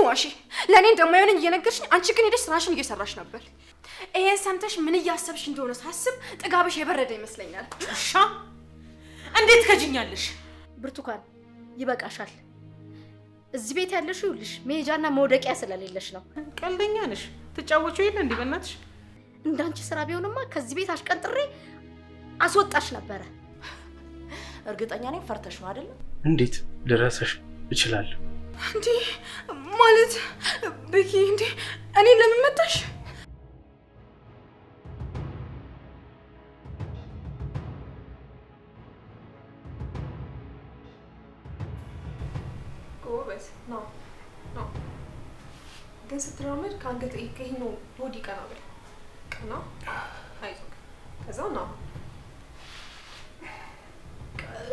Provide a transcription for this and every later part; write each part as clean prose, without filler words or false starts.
አትዋሺ። ለኔ እንደማይሆን እየነገርሽኝ አንቺ ግን ሄደሽ ስራሽን እየሰራሽ ነበር። ይሄን ሰምተሽ ምን እያሰብሽ እንደሆነ ሳስብ ጥጋብሽ የበረደ ይመስለኛል። ሻ እንዴት ከጅኛለሽ? ብርቱካን ይበቃሻል። እዚህ ቤት ያለሽ ይኸውልሽ መሄጃና መውደቂያ ስለሌለሽ ነው። ቀልደኛ ነሽ። ትጫወቹ የለ እንዴ? በእናትሽ እንዳንቺ ስራ ቢሆንማ ከዚህ ቤት አሽቀንጥሬ አስወጣሽ ነበረ። እርግጠኛ ነኝ ፈርተሽ ነው አይደል? እንዴት ልረሳሽ እችላለሁ? እንዴ ማለት ቤኪ እንዴ እኔ ለምን መጣሽ? ጎበዝ ነው ነው ግን ስትራመድ ከአንገት ይሄን ነው ቦዲ ቀና በል ቀና አይዞህ ከዛው ነው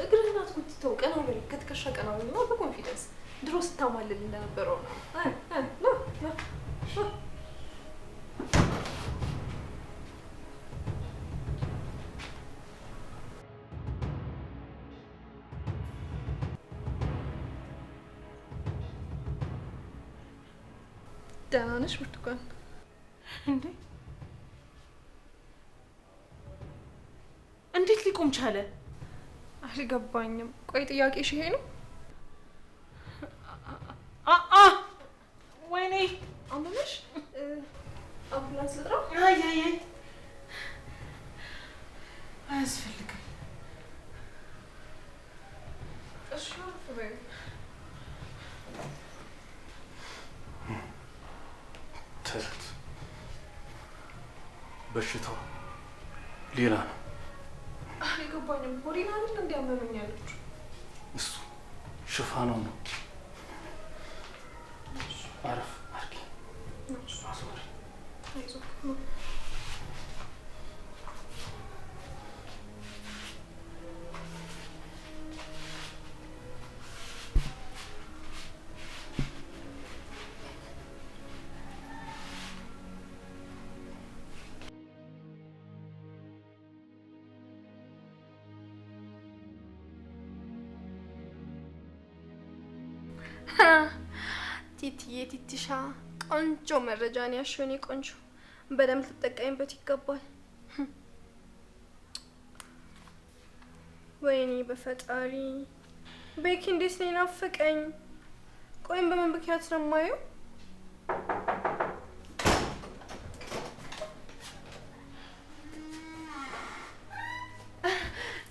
እግርህን አትጎትተው ቀና በል ከትከሻ ቀና በል ነው በኮንፊደንስ ድሮ ስታማልል እንደነበረው ነው ነው ደህና ነሽ ብርቱካን? እንዴ እንዴት ሊቆም ቻለ? አልገባኝም። ቆይ ጥያቄሽ ይሄ ነው? ወይኔ አመመሽ? አምቡላንስ ልጥራ? አይ አያስፈልግም። እሺ አረፍ በይ። ተረት በሽታው ሌላ ነው። አልገባኝም። ሆዴን አይደል እንዲያመመኝ ያለችው? እሱ ሽፋኑ ነው። አረፍ አርጊ። አዞሪ አይዞህ ቲቲዬ ቲቲሻ ቆንጆ መረጃ ነው ያልሽው። እኔ ቆንጆ በደምብ ልትጠቀሚበት ይገባል። ወይኔ በፈጣሪ ቤኪ እንዴት ነው ናፈቀኝ። ቆይም በምን ምክንያት ነው የማየው?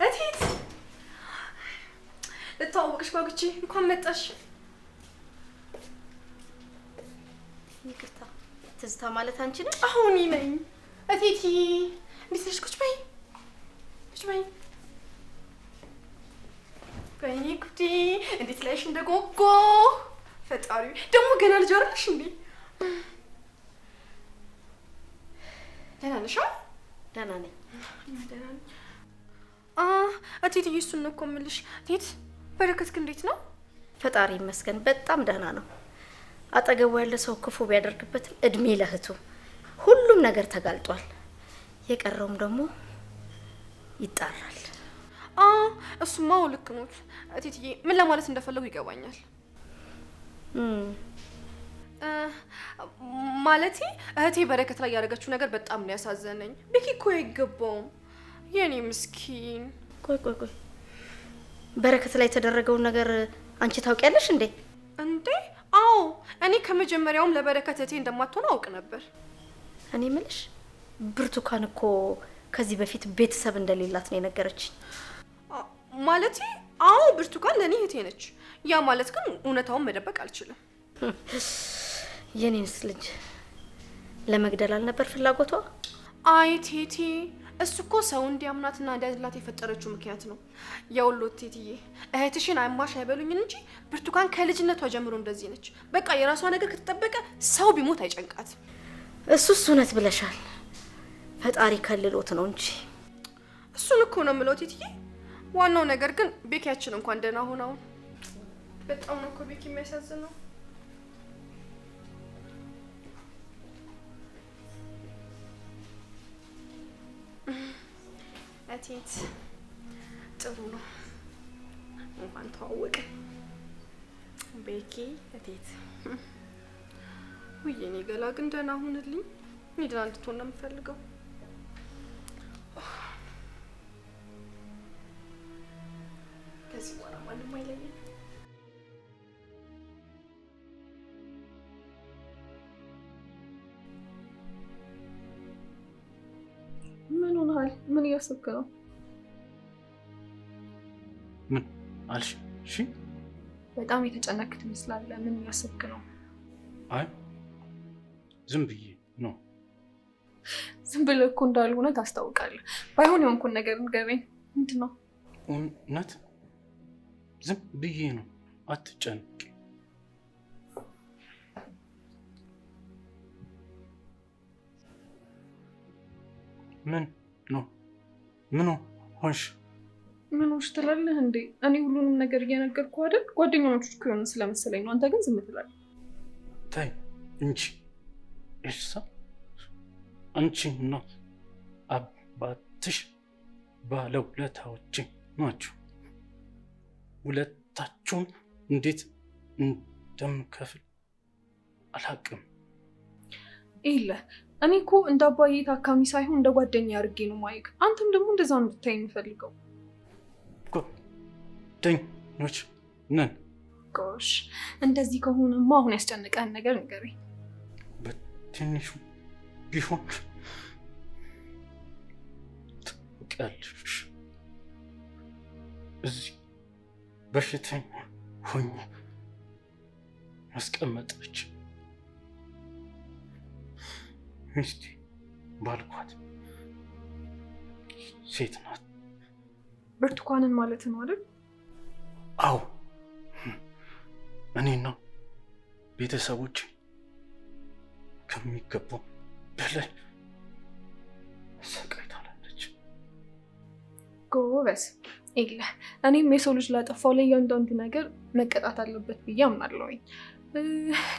እቲት ልተዋወቅሽ ጓጉቼ እንኳን መጣሽ። ይቅርታ ትዝታ ማለት አንቺ ነሽ? አሁን ነኝ። እቴቲ እንዴት ነሽ? ቁጭ በይ ቁጭ በይ። ወይኔ ጉዴ እንዴት ላይሽ እንደጓጓ ፈጣሪ። ደግሞ ገና ልጅ አይደለሽ እንዴ? ደህና ነሽ? ደህና ነኝ። ደህና ነኝ። እቴትዬ እሱን ነው እኮ የምልሽ። እቴት በረከት ግን እንዴት ነው? ፈጣሪ ይመስገን በጣም ደህና ነው። አጠገቡ ያለ ሰው ክፉ ቢያደርግበትም እድሜ ለህቱ ሁሉም ነገር ተጋልጧል። የቀረውም ደግሞ ይጣራል። እሱማ ልክ ነው እቴትዬ። ምን ለማለት እንደፈለጉ ይገባኛል። ማለቴ እህቴ በረከት ላይ ያደረገችው ነገር በጣም ነው ያሳዘነኝ። ቤኪ እኮ አይገባውም የኔ ምስኪን። ቆይ በረከት ላይ የተደረገውን ነገር አንቺ ታውቂያለሽ እንዴ? እንዴ አዎ፣ እኔ ከመጀመሪያውም ለበረከት እህቴ እንደማትሆን አውቅ ነበር። እኔ ምልሽ ብርቱካን እኮ ከዚህ በፊት ቤተሰብ እንደሌላት ነው የነገረችኝ። ማለቴ አዎ ብርቱካን ለኔ እህቴ ነች። ያ ማለት ግን እውነታውን መደበቅ አልችልም። የኔንስ ልጅ ለመግደል አልነበር ፍላጎቷ? አይ ቴቴ፣ እሱ እኮ ሰው እንዲያምናትና እንዲያዝላት የፈጠረችው ምክንያት ነው። የውሎት ቴትዬ፣ እህትሽን አይማሽ አይበሉኝ እንጂ ብርቱካን ከልጅነቷ ጀምሮ እንደዚህ ነች። በቃ የራሷ ነገር ከተጠበቀ ሰው ቢሞት አይጨንቃት። እሱስ እውነት ብለሻል። ፈጣሪ ከልሎት ነው እንጂ። እሱን እኮ ነው የምለው ቴትዬ። ዋናው ነገር ግን ቤኪያችን እንኳን ደህና ሆነው። በጣም ነው እኮ ቤኪ የሚያሳዝነው። እቴት ጥሩ ነው እንኳን ተዋወቅን። ቤኪ እቴት ውይ የኔ ገላ ግን ደህና ሁንልኝ። እኔ ደህና እንድትሆን ነው የምፈልገው። ከዚህ በኋላ ማንም አይለኝም። ምን ሆነሃል? ምን እያሰብክ ነው? ምን አልሽ? እሺ በጣም የተጨነቅክ ትመስላለህ። ምን እያሰብክ ነው? አይ ዝም ብዬ ነው። ዝም ብለህ እኮ እንዳልሆነ ታስታውቃለህ። ባይሆን የሆንኩን ነገር ንገረኝ። ምንድን ነው? እውነት ዝም ብዬ ነው። አትጨንቂ። ምን ነው? ምን ሆንሽ? ምን ሆንሽ ትላለህ እንዴ? እኔ ሁሉንም ነገር እየነገርኩህ አይደል? ጓደኛሞች እኮ የሆነ ስለመሰለኝ ነው። አንተ ግን ዝም ትላለህ። ተይ እንጂ ኤልሳ፣ አንቺና አባትሽ ባለውለታዎቼ ናቸው። ውለታችሁን እንዴት እንደምከፍል አላውቅም። ይኸውልህ እኔ እኮ እንደ አባዬ ታካሚ ሳይሆን እንደ ጓደኛ አድርጌ ነው ማየክ። አንተም ደግሞ እንደዛ እንድታይ የምፈልገው። ጓደኞች ነን። ጎሽ፣ እንደዚህ ከሆነማ አሁን ያስጨነቀህን ነገር ንገረኝ። በትንሹ ቢሆን ታውቂያለሽ፣ እዚህ በሽተኛ ሆኜ ያስቀመጠች ሚስቴ ባልኳት ሴት ናት። ብርቱካንን ማለት ነው አይደል? አዎ፣ እኔና ቤተሰቦች ከሚገባው በላይ ሰቃይታለች። ጎበዝ። ይኸውልህ እኔም የሰው ልጅ ላጠፋው ለእያንዳንዱ ነገር መቀጣት አለበት ብዬ አምናለሁኝ።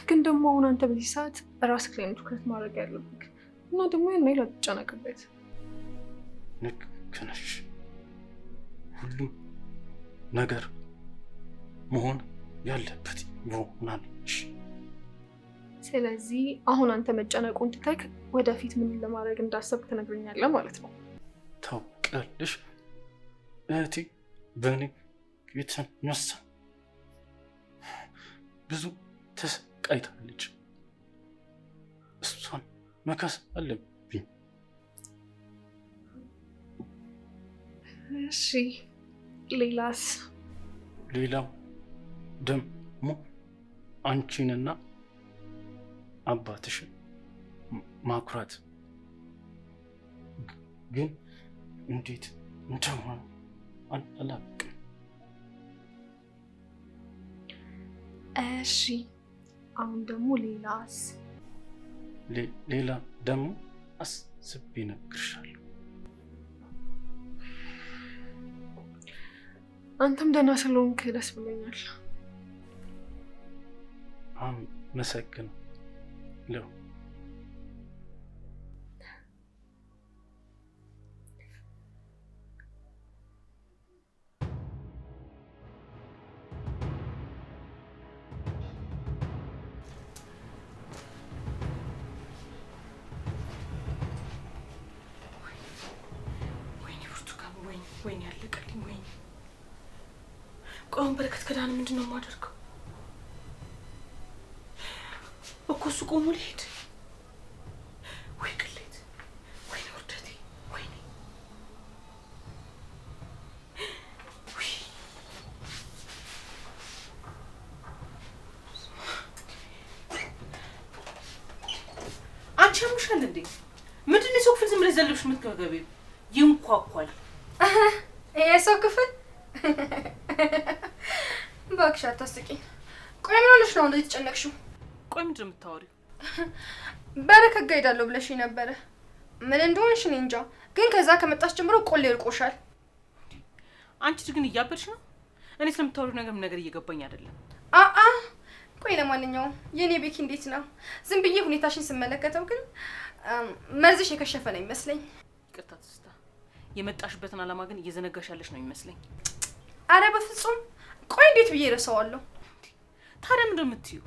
ግን ደግሞ አሁን አንተ በዚህ ሰዓት ራስህ ላይ ነው ትኩረት ማድረግ ያለብህ እና ደግሞ ያን ያህል አትጨነቅበት። ልክ ነሽ። ሁሉም ነገር መሆን ያለበት ይሆናልሽ። ስለዚህ አሁን አንተ መጨነቁን ትተህ ወደፊት ምን ለማድረግ እንዳሰብክ ትነግረኛለህ ማለት ነው። ታውቂያለሽ እህቴ በእኔ የተነሳ ብዙ ተሰቃይታለች። እሷን መካስ አለብኝ። እሺ፣ ሌላስ? ሌላው ደግሞ አንቺንና አባትሽን ማኩራት፣ ግን እንዴት እንደሆነ አላውቅም። እሺ፣ አሁን ደግሞ ሌላስ? ሌላ ደግሞ አስቤ እነግርሻለሁ። አንተም ደህና ስለሆንክ ደስ ብሎኛል። አመሰግናለሁ። ወይኔ ያለቀልኝ። ወይኔ ቆይ በረከት ከዳን ምንድን ነው የማደርገው እኮ? እሱ ቆሞ ሊሄድ ወይ ቅሌት፣ ወይኔ ውርደቴ፣ ወይኔ አንቺ ያምሻል እንዴ? ምንድን ነው የሰው ክፍል ዝም ብለሽ ዘለብሽ የምትገቢው? ይንኳኳል። የሰው ክፍል እባክሽ አታስቂኝ። ቆይ ምን ሆነሽ ነው እንደዚህ ተጨነቅሽው? ቆይ ምንድን ነው የምታወሪው? በረከት ጋር ሄዳለሁ ብለሽኝ ነበረ። ምን እንደሆነሽ እኔ እንጃ፣ ግን ከዛ ከመጣሽ ጀምሮ ቆሌ እርቆሻል። አንቺ ግን እያበድሽ ነው። እኔ ስለምታወሪው ነገር እየገባኝ አይደለም። ቆይ ለማንኛውም የኔ ቤኪ እንዴት ነው? ዝም ብዬ ሁኔታሽን ስመለከተው ግን መርዝሽ የከሸፈ ነው ይመስለኝ። ይቅርታ ትስታ፣ የመጣሽበትን ዓላማ ግን እየዘነጋሽ ያለሽ ነው ይመስለኝ። አረ በፍጹም። ቆይ እንዴት ብዬ እረሳዋለሁ? ታዲያ ምንድን ነው የምትይው?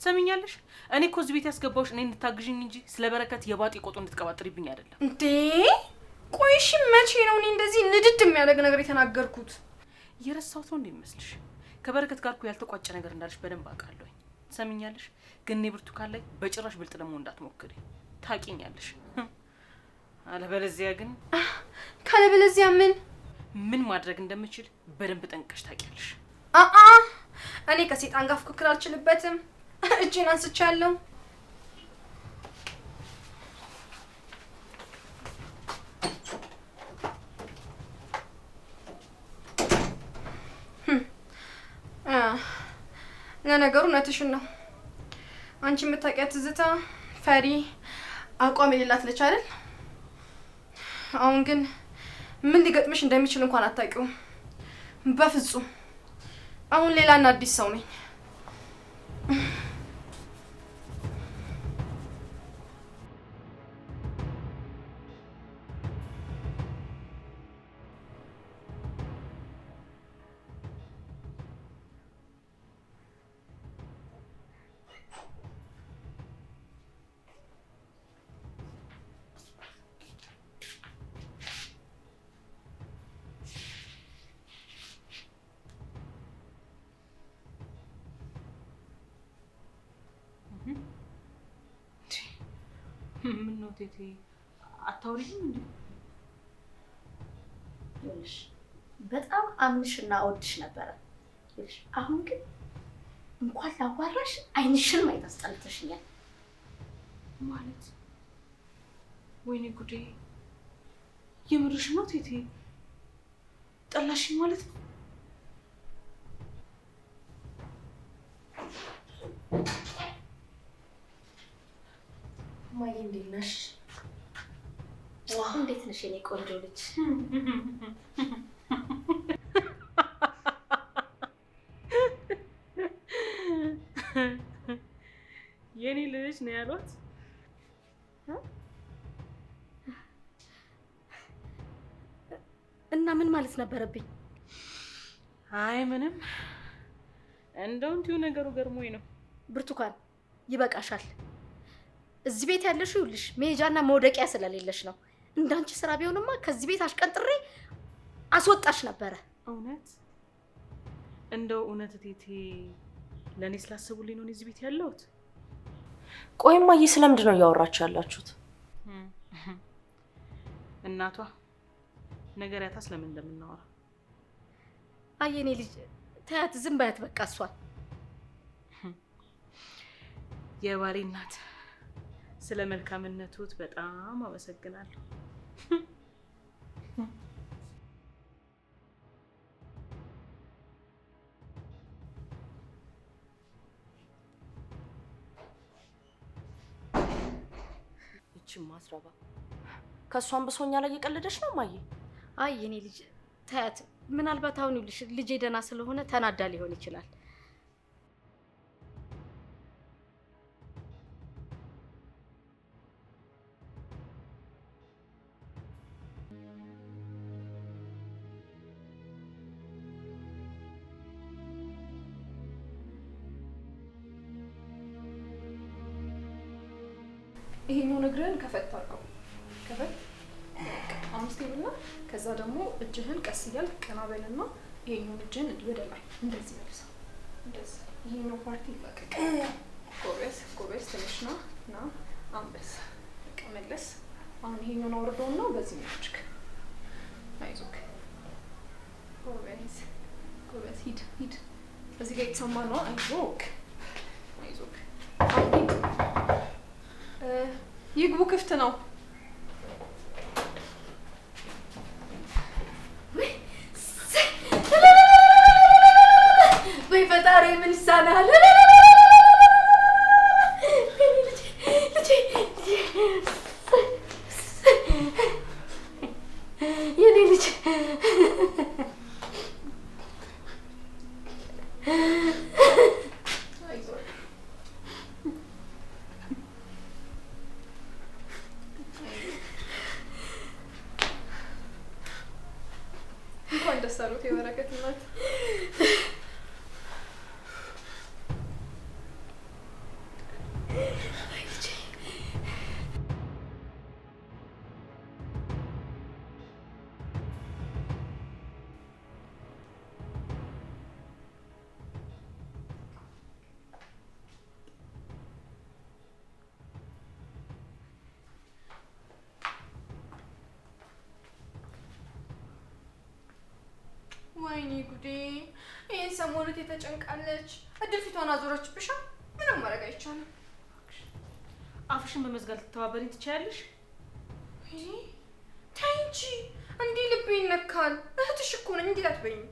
ትሰሚኛለሽ? እኔ እኮ እዚህ ቤት ያስገባሁሽ እኔ እንድታግዥኝ እንጂ ስለ በረከት የባጤ ቆጦ እንድትቀባጥሪብኝ አይደለም። እንዴ ቆይ እሺ መቼ ነው እኔ እንደዚህ ንድድ የሚያደርግ ነገር የተናገርኩት? እየረሳሁት ነው እንደሚመስልሽ? ከበረከት ጋር እኮ ያልተቋጨ ነገር እንዳለሽ በደንብ አውቃለሁኝ። ትሰሚኛለሽ? ግን እኔ ብርቱካን ላይ በጭራሽ ብልጥ ለመሆን እንዳትሞክሪ። ታውቂኛለሽ። አለበለዚያ ግን ካለበለዚያ ምን ማድረግ እንደምችል በደንብ ጠንቅቀሽ ታውቂያለሽ። እኔ ከሴጣን ጋር ፍክክር አልችልበትም። እጄን አንስቻለሁ። ለነገሩ እውነትሽን ነው። አንቺ የምታውቂያት ትዝታ ፈሪ አቋም የሌላት ነች አይደል? አሁን ግን ምን ሊገጥምሽ እንደሚችል እንኳን አታውቂውም። በፍጹም አሁን ሌላና አዲስ ሰው ነኝ። ምን ነው ቴቴ አታውሪኝም እንዴ? ይኸውልሽ በጣም አምንሽና አወድሽ ነበረ። ይኸውልሽ አሁን ግን እንኳን ላዋራሽ ዓይንሽን ማየት አስጠልተሽኛል። ማለት ወይኔ ጉዴ! የምርሽ ነው ቴቴ? ጠላሽኝ ማለት ነው? ማይ እንዴት ነሽ? እንዴት ነሽ የኔ ቆንጆ ልጅ? የኔ ልጅ ነው ያሏት? እና ምን ማለት ነበረብኝ? አይ ምንም፣ እንደው እንዲሁ ነገሩ ገርሞኝ ነው። ብርቱካን ይበቃሻል። እዚህ ቤት ያለሽው ይኸውልሽ መሄጃና መውደቂያ ስለሌለሽ ነው። እንዳንቺ ስራ ቢሆንማ ከዚህ ቤት አሽቀንጥሬ አስወጣሽ ነበረ። እውነት እንደው እውነት ቴቴ ለእኔ ስላሰቡልኝ ነው እዚህ ቤት ያለሁት። ቆይማ ስለምንድን ነው እያወራችሁ ያላችሁት? እናቷ ነገሪያታ ስለምን እንደምናወራ። አየኔ ልጅ ተያት፣ ዝም በያት በቃ። እሷን የባሌ እናት ስለ መልካምነቱት በጣም አመሰግናለሁ። እቺ ማስረባ ከሷን በሶኛ ላይ እየቀለደሽ ነው ማዬ? አይ የኔ ልጅ ተያት። ምናልባት አሁን ይኸውልሽ ልጄ ደህና ስለሆነ ተናዳ ሊሆን ይችላል። ይሄኛው ነግረን ከፈት አድርገው ከፈት አምስቴ ብላ ከዛ ደግሞ እጅህን ቀስ እያልክ ቀና በልና ይሄኛውን እጅህን ወደ ላይ እንደዚህ መልሰው። እንደዚህ ይሄኛው ፓርቲ ይለቀቅ። ጎበዝ ጎበዝ፣ ትንሽ ና አንበሳ በቃ መለስ። አሁን ይሄኛውን አውርደውና በዚህ ልጅክ አይዞክ። ጎበዝ ጎበዝ፣ ሂድ። እዚህ ጋር የተሰማ ነው። አይዞክ አይዞክ። ይግቡ፣ ክፍት ነው። ወይ ፈጣሪ ምን ይሳናል? የኔ ልጅ እንኳን ደስ አሉት የበረከት እናት። ወይኔ ጉዴ! ይሄን ሰሞኑን ተጨንቃለች። እድል ፊቷን አዞረችብሻ። ምንም ማድረግ አይቻልም። አፍሽን በመዝጋት ልትተባበሪኝ ትችያለሽ? ተይ እንጂ እንዲህ ልቤ ይነካል። እህትሽ እኮ ነኝ። እንዲህ አትበይኝ።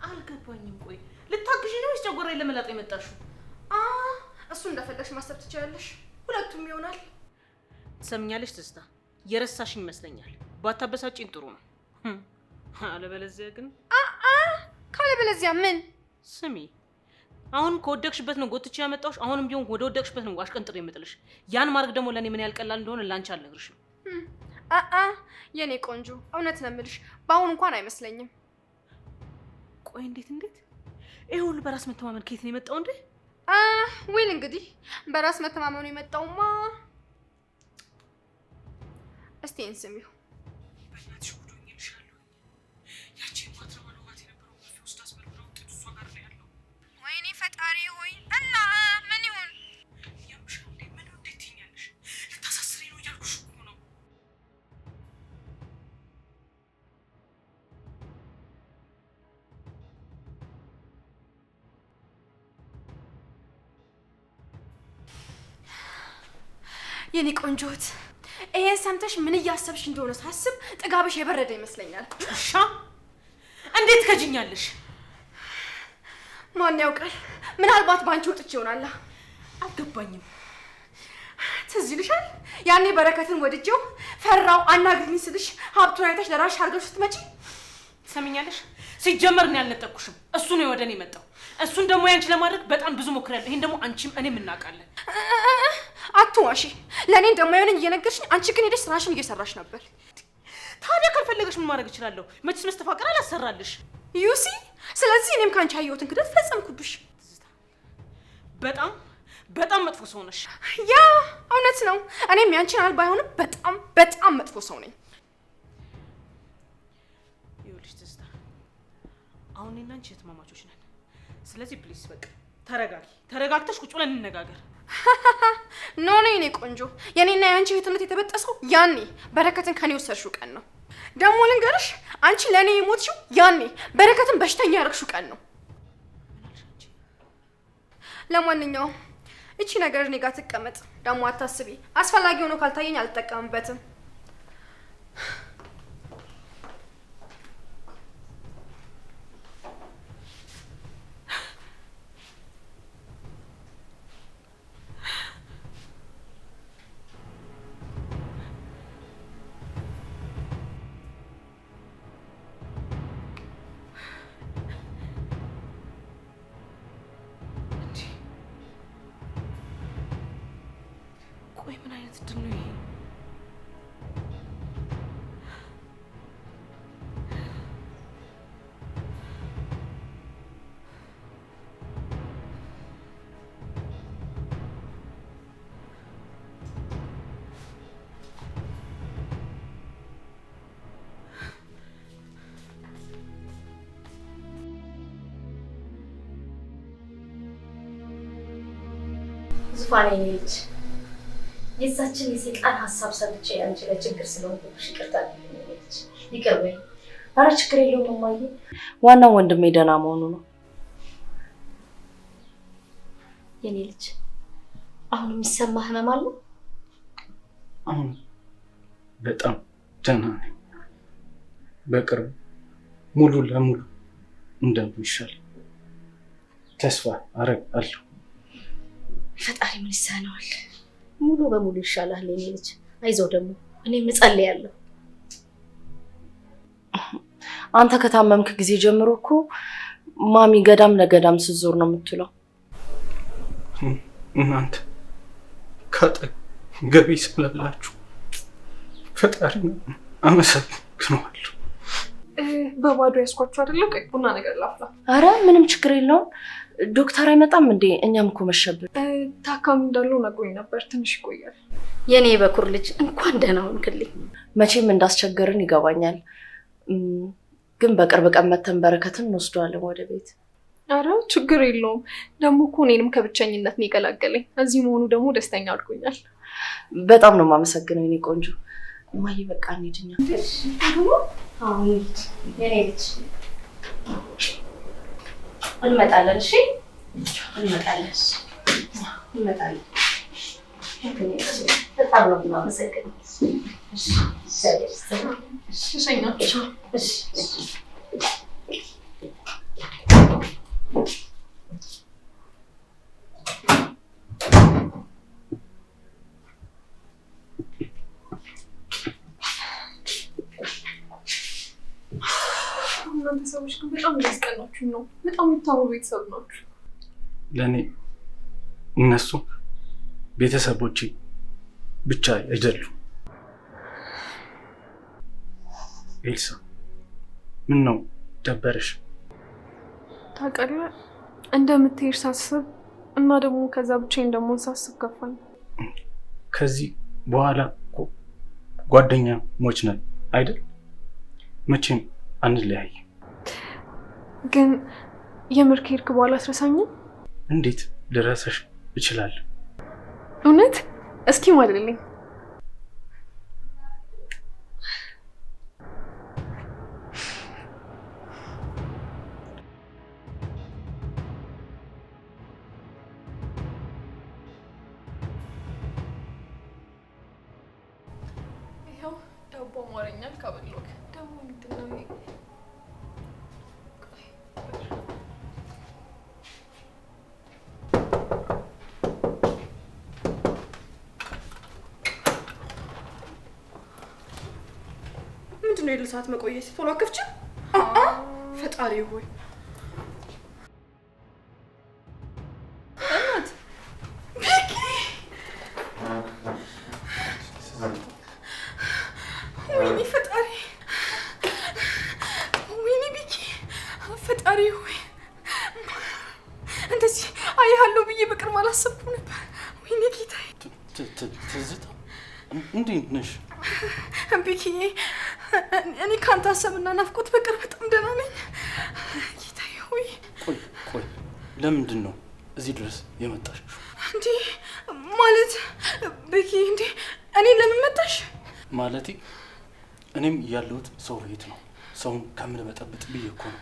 አልገባኝም። ቆይ ልታግዢ ነው ወይስ ጨጓራዬን ለመላጥ የመጣሽው? እሱ እንደፈለግሽ ማሰብ ትችያለሽ። ሁለቱም ይሆናል። ትሰምኛለሽ ትዝታ፣ የረሳሽ ይመስለኛል። ባታበሳጭኝ ጥሩ ነው። አለበለዚያ ግን ካለበለዚያ ምን? ስሚ፣ አሁን ከወደቅሽበት ነው ጎትቼ ያመጣሁሽ። አሁንም ቢሆን ወደ ወደቅሽበት ነው አሽቀንጥሬ የምጥልሽ። ያን ማድረግ ደግሞ ለእኔ ምን ያህል ቀላል እንደሆነ ላንቺ አልነግርሽም። የኔ ቆንጆ፣ እውነት ነው የምልሽ፣ በአሁን እንኳን አይመስለኝም። ቆይ እንዴት ይሄ ሁሉ በራስ መተማመን ከየት ነው የመጣው እንዴ? ዊል እንግዲህ በራስ መተማመኑ የመጣውማ እስቲ እንስሚው። በእናትሽ ጉዶኝ ይልሻለሁ። ያቺ ማትረባ ለውጋት የነበረው መርፌ ውስጥ አስመርምረው ውጤቱ እሷ ጋር ነው ያለው። ወይኔ ፈጣሪ ሆይ! እና ምን ይሁን? ያምሻል እንዴ? ምን እንዴት ትይኛለሽ? ልታሳስሪ ነው እያልኩሽ እኮ ነው። የኔ ቆንጆት፣ ይሄን ሰምተሽ ምን እያሰብሽ እንደሆነ ሳስብ ጥጋብሽ የበረደ ይመስለኛል። ሻ እንዴት ከጅኛለሽ? ማን ያውቃል? ምናልባት ባንቺ ወጥቼ ይሆናል። አልገባኝም። ትዝ ይልሻል ያኔ በረከትን ወድጄው ፈራው አናግሪኝ ስልሽ ሀብቱን አይተሽ ለራስሽ አድርገሽ ስትመጪ? ትሰሚኛለሽ? ሲጀመር እኔ አልነጠቅኩሽም። እሱ ነው ወደ እኔ የመጣው። እሱን ደግሞ ያንቺ ለማድረግ በጣም ብዙ ሞክሬያለሁ። ይሄን ደግሞ አንቺም እኔም እናውቃለን። አትዋሺ። ለእኔ እንደማይሆነኝ እየነገርሽኝ፣ አንቺ ግን ሄደሽ ስራሽን እየሰራሽ ነበር። ታዲያ ካልፈለገሽ ምን ማድረግ እችላለሁ? መቼስ መስተፋቅር አላሰራልሽ። ዩሲ፣ ስለዚህ እኔም ካንቺ ያየሁትን ክደት ፈጸምኩብሽ። በጣም መጥፎ ሰው ነሽ። ያ እውነት ነው። እኔም ያንቺን ያህል ባይሆንም በጣም መጥፎ ሰው ነኝ። ይኸውልሽ ትዝታ፣ አሁን እኔና አንቺ እህትማማቾች ነን። ስለዚህ ፕሊስ በቃ ተረጋግተሽ ቁጭ ብለን እንነጋገር። ኖ የኔ ቆንጆ፣ የኔና የአንቺ እህትነት የተበጠሰው ያኔ በረከትን ከኔ ወሰድሽው ቀን ነው። ደግሞ ልንገርሽ፣ አንቺ ለእኔ የሞትሽው ያኔ በረከትን በሽተኛ ያደረግሽው ቀን ነው። ለማንኛውም እቺ ነገር እኔ ጋር ትቀመጥ። ደግሞ አታስቢ፣ አስፈላጊ ሆኖ ካልታየኝ አልጠቀምበትም። ቆይ ምን አይነት ድል ነው ይሄ? ዙፋኔ ልጅ የዛችን የሰይጣን ሀሳብ ሰምቼ አንቺ ለችግር ስለሆንኩሽ ይቅርታ ልጅ ይቅር በይ። ኧረ ችግር የለውም እማዬ። ዋናው ወንድሜ ደህና መሆኑ ነው። የኔ ልጅ አሁን የሚሰማ ህመም አለ? አሁን በጣም ደህና ነኝ። በቅርቡ ሙሉ ለሙሉ እንደሚሻል ተስፋ አረጋለሁ። ፈጣሪ ምን ይሳነዋል? ሙሉ በሙሉ ይሻላል የኔ ልጅ። አይዞህ ደግሞ እኔም እጸልያለሁ። አንተ ከታመምክ ጊዜ ጀምሮ እኮ ማሚ ገዳም ለገዳም ስትዞር ነው የምትለው። እናንተ ከአጠገቤ ስላላችሁ ፈጣሪ አመሰግነዋለሁ። በባዶ ያስኳችሁ አይደለም? ቆይ ቡና ነገር ላፍላ። አረ ምንም ችግር የለውም። ዶክተር አይመጣም እንዴ? እኛም እኮ መሸብን። ታካሚ እንዳለው ነግሮኝ ነበር። ትንሽ ይቆያል። የኔ በኩር ልጅ እንኳን ደህና ሆንክልኝ። መቼም እንዳስቸገርን ይገባኛል፣ ግን በቅርብ ቀን መተን በረከትን እንወስደዋለን ወደ ቤት። አረ ችግር የለውም። ደግሞ እኮ እኔንም ከብቸኝነት ነው የገላገለኝ። እዚህ መሆኑ ደግሞ ደስተኛ አድርጎኛል። በጣም ነው የማመሰግነው የኔ ቆንጆ። እማዬ በቃ እንሂድ እኛ። የኔ ልጅ እንመጣለን። እሺ እንመጣለን። እንመጣለን። በጣም ነው የማመሰግነው። እሺ ሸኛቸው። እሺ እናንተ ሰዎች ግን በጣም ያስቀናችሁ ነው። በጣም የምታምሩ ቤተሰብ ናችሁ። ለእኔ እነሱ ቤተሰቦቼ ብቻ አይደሉም። ኤልሳ ምን ነው ደበረሽ? ታውቃለህ እንደምትሄድ ሳስብ እና ደግሞ ከዛ ብቻዬን እንደምሆን ሳስብ ከፋኝ። ከዚህ በኋላ ጓደኛሞች ነን አይደል? መቼም አንለያይ። ግን የምር ከሄድክ በኋላ አትረሳኝም? እንዴት ልረሳሽ እችላለሁ? እውነት? እስኪ ማልልኝ። ይኸው ዳቦ አማረኛል ካበሎክ ደግሞ ምንድን ነው ይሄ? ምንድን ነው የልሳት መቆየት? ቶሎ አከፍችም። ፈጣሪ ሆይ እናት ቢኪ ወይኔ ፈጣሪ ወይኔ ቢኪ ፈጣሪ ሆይ እንደዚህ አያለሁ ብዬ በቅርብ አላሰብኩም ነበር። ወይኔ ጌታዬ። ትዝታ እንዴት ነሽ? ቢኪዬ እኔ ካንተ ሀሳብና ናፍቆት በቅርብ በጣም ደህና ነኝ። ጌታዬ ሆይ። ቆይ ለምንድን ነው እዚህ ድረስ የመጣሽው? እንዴ ማለት ቢኪ እንዴ እኔን ለምን መጣሽ? ማለቴ እኔም ያለሁት ሰው ቤት ነው። ሰውን ከምን በጠብጥ ብዬ እኮ ነው።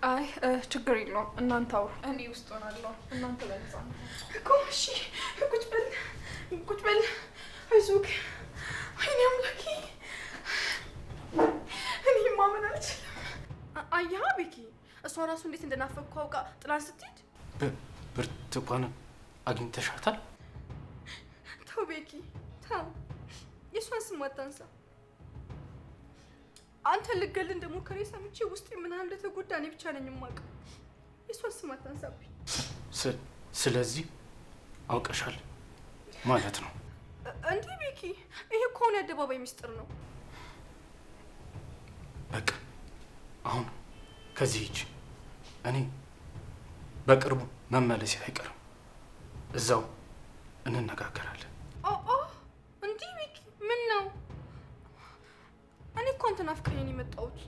አይ ችግር የለውም እናንተ አውሩ፣ እኔ ውስጥ ሆናለሁ። እናንተ ለዛ ነው እኮ። እሺ ቁጭ በል ቁጭ በል። አይዞህ። ወይኔ አምላኬ እኔ ማመን አልችልም። አያህ ቢኪ እሷ ራሱ እንዴት እንደናፈቅኩ አውቃ ጥላን ስትሄድ ብርቱካንን አግኝተሻታል? ተው ቢኪ ተው፣ የእሷን ስም አታንሳ። አንተ ልገል እንደሞከረ ሰምቼ ውስጤ ምን ያህል እንደተጎዳ እኔ ብቻ ነኝ የማውቀው። የእሷን ስም አታንሳብኝ። ስለዚህ አውቀሻል ማለት ነው? እንዴ ቢኪ ይሄ እኮ አሁን የአደባባይ ሚስጥር ነው። በቃ አሁን ከዚህ ሂጅ። እኔ በቅርቡ መመለሴ አይቀርም። እዛው እንነጋገራለን። እንዴ ቢኪ ምን ነው? እኔ እኮ አንተን አፍቅሬ ነው የመጣሁት።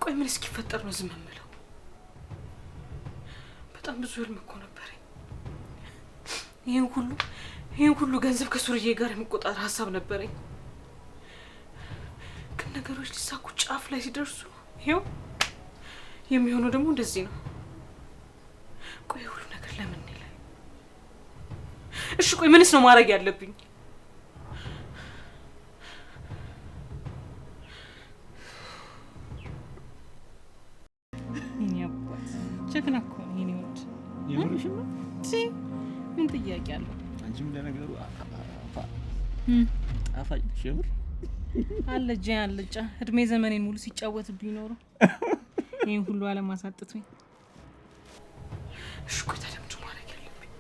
ቆይ ምን እስኪፈጠር ነው ዝም የምለው? በጣም ብዙ ህልም እኮ ነበረኝ። ይሄን ሁሉ ገንዘብ ከሱርዬ ጋር የመቆጣጠር ሀሳብ ነበረኝ። ግን ነገሮች ሊሳኩ ጫፍ ላይ ሲደርሱ ይሄው የሚሆነው ደግሞ እንደዚህ ነው። ቆይ ሁሉ ነገር ለምን ይላል? እሺ ቆይ ምንስ ነው ማድረግ ያለብኝ? ጀግና እኮ ነው የኔ ወድ። ምን ጥያቄ አለው? አንቺም ለነገሩ ጣፋጭ ነሽ። የምር አለጫ እድሜ ዘመኔን ሙሉ ሲጫወትብኝ ኖሮ ይሄን ሁሉ ዓለም አሳጥቶኝ። እሺ ቆይ ታዲያ ምንድን ነው ማድረግ ያለብኝ?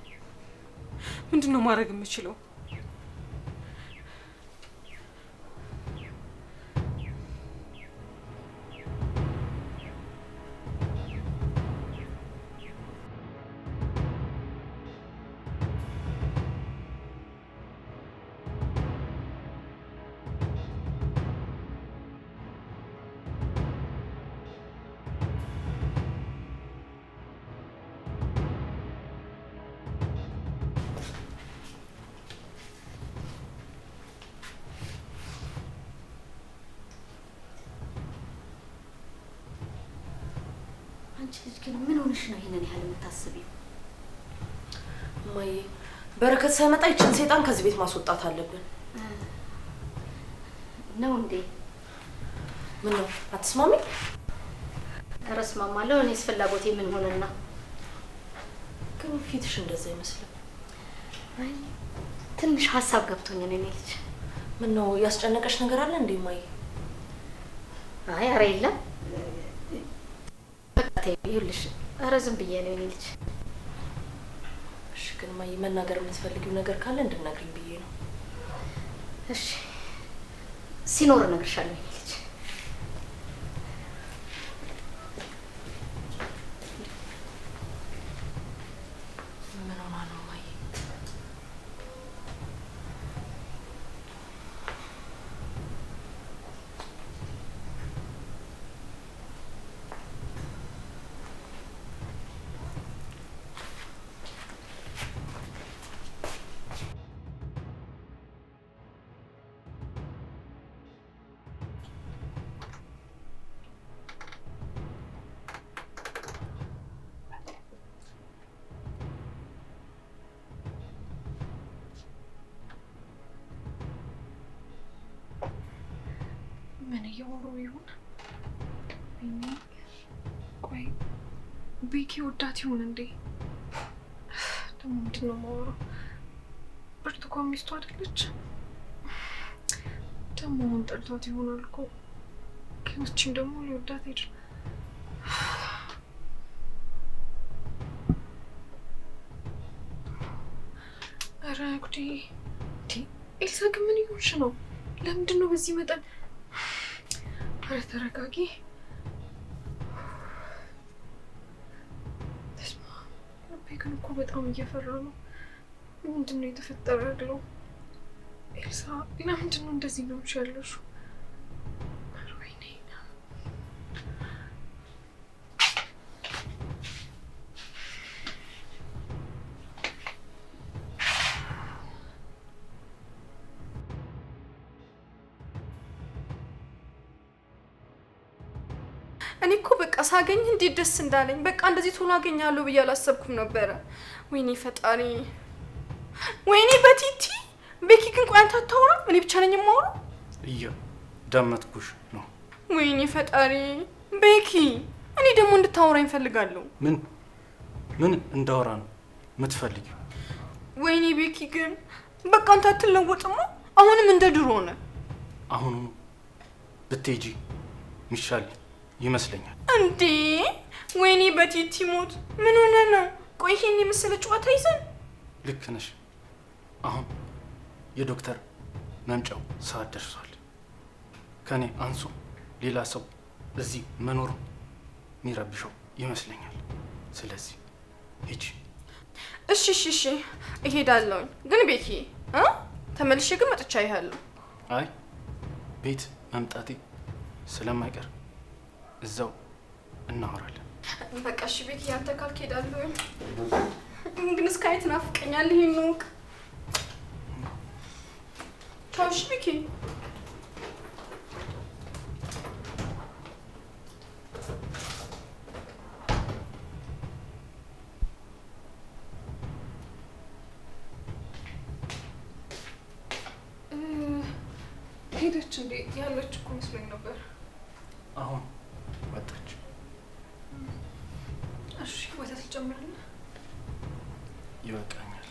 ምንድን ነው ማድረግ የምችለው? አንቺ ልጅ ግን ምን ሆነሽ ነው ይሄንን ያህል የምታስቢው? እማዬ በረከት ሳይመጣ ይችን ሰይጣን ከዚህ ቤት ማስወጣት አለብን። ነው እንዴ? ምን ነው አትስማሚ? ኧረ እስማማለሁ። እኔስ ፍላጎቴ ምን ሆነና? ግን ፊትሽ እንደዛ አይመስልም። አይ ትንሽ ሀሳብ ገብቶኝ ነው። እኔ ልጅ ምን ነው ያስጨነቀሽ ነገር አለ እንዴ እማዬ? አይ ኧረ የለም። በቃ ይኸውልሽ፣ ኧረ ዝም ብዬ ነው እኔ ልጅ። እሺ ግን እማዬ መናገር የምትፈልጊው ነገር ካለ እንድትነግሪኝ ብዬ ነው። እሺ ሲኖር እነግርሻለሁ እኔ ልጅ። ምን ሆና ነው እማዬ? ምን እያወሩ ይሆን? ቢኒ ቆይ ቤኪ ወዳት ይሆን እንዴ? ደግሞ ምንድን ነው የማወራው? ብርቱካን ሚስቱ አይደለች? ደግሞ አሁን ጠልቷት ይሆናል እኮ። ከውስጪም ደግሞ ሊወዳት ሄድ። ኧረ ጉዴ! ኤልሳ ግን ምን ይሆንሽ ነው? ለምንድን ነው በዚህ መጠን? ኧረ ተረጋጊ። ልቤ ግን እኮ በጣም እየፈራ ነው። ምንድን ነው የተፈጠረ ያለው? ኤልሳ ለምንድን ነው እንደዚህ ነው ያለሽው? ወይኔ እኔ እኮ በቃ ሳገኝ እንዴት ደስ እንዳለኝ። በቃ እንደዚህ ቶሎ አገኛለሁ ብዬ አላሰብኩም ነበረ። ወይኔ ፈጣሪ፣ ወይኔ በቲቲ ቤኪ ግን ቆይ አንተ አታወራም? እኔ ብቻ ነኝ የማወራው? ደመጥኩሽ ነው። ወይኔ ፈጣሪ ቤኪ፣ እኔ ደግሞ እንድታወራኝ እፈልጋለሁ። ምን እንዳወራ ነው የምትፈልጊው? ወይኔ ቤኪ ግን በቃ አንተ አትለወጥማ። አሁንም እንደ ድሮ ሆነ። አሁኑ ብትሄጂ ሚሻል ይመስለኛል። እንዴ ወይኔ በቲቲ ሞት ምን ሆነ ነው? ቆይ ይሄን የመሰለ ጨዋታ ይዘን። ልክ ነሽ። አሁን የዶክተር መምጫው ሰዓት ደርሷል። ከኔ አንሱ ሌላ ሰው እዚህ መኖሩ የሚረብሸው ይመስለኛል። ስለዚህ ሂጂ። እሺ እሄዳለሁኝ። ግን ቤኪ ተመልሼ ግን መጥቻ ይሃለሁ። አይ ቤት መምጣቴ ስለማይቀር እዛው እናወራለን። በቃ እሺ ቤኪ፣ አንተ ካልክ ሄዳለሁኝ። ግን እስካይ ትናፍቀኛለህ። ይሄን ነው ቻው። እሺ ቤኪ። ሄደች እንዴ? ያለች እኮ መስሎኝ ነበር። አሁን ወጣች። እሺ ወተት ልጨምርልህ? ይበቃኛል።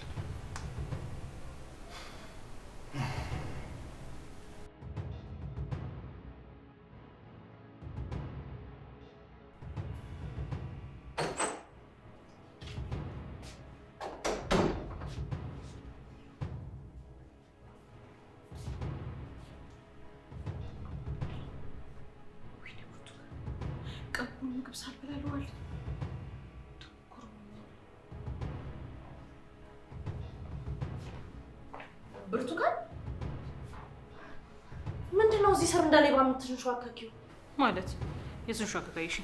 ቀቡን ምግብ ሳልበላለዋል። ብርቱካን ምንድን ነው እዚህ ስር እንዳለባ የምትንሸዋከኪው? ማለት የስንሸዋከካይሽ?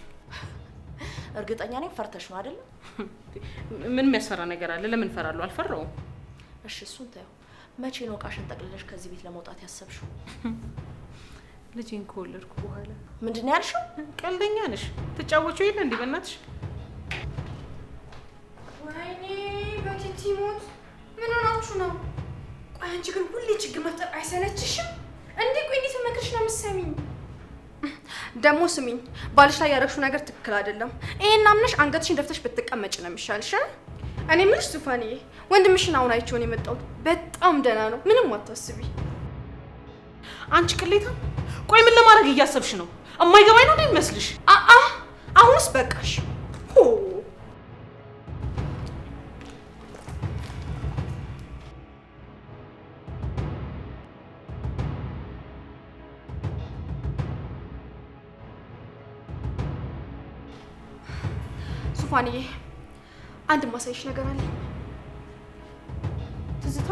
እርግጠኛ ነኝ ፈርተሽ ነው አይደል? ምን የሚያስፈራ ነገር አለ? ለምን ፈራለሁ? አልፈራውም። እሺ እሱን ተይው። መቼ ነው እቃሽን ጠቅልለሽ ከዚህ ቤት ለመውጣት ያሰብሽው? ልጄን ከወለድኩ በኋላ። ምንድን ነው ያልሽው? ቀልደኛ ነሽ። ትጫወቺው የለ እንዴ በእናትሽ? ወይኔ በቲቲ ሞት ምን ሆናችሁ ነው? ቆይ አንቺ ግን ሁሌ ችግር መፍጠር አይሰለችሽም እንዴ? ቆይ እንዴት መክርሽ ነው የምትሰሚኝ? ደግሞ ስሚኝ፣ ባልሽ ላይ ያደረግሽው ነገር ትክክል አይደለም። ይሄን አምነሽ አንገትሽን ደፍተሽ ብትቀመጭ ነው የሚሻልሽ። እኔ የምልሽ ዙፋንዬ፣ ወንድምሽን አሁን አይቼው ነው የመጣሁት። በጣም ደህና ነው፣ ምንም አታስቢ። አንቺ ቅሌታ፣ ቆይ ምን ለማድረግ እያሰብሽ ነው? እማይገባኝ ነው እንደሚመስልሽ? አሁንስ በቃሽ። ዙፋንዬ፣ አንድ ማሳይሽ ነገር አለኝ። ትዝታ፣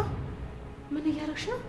ምን እያደረግሽ ነው?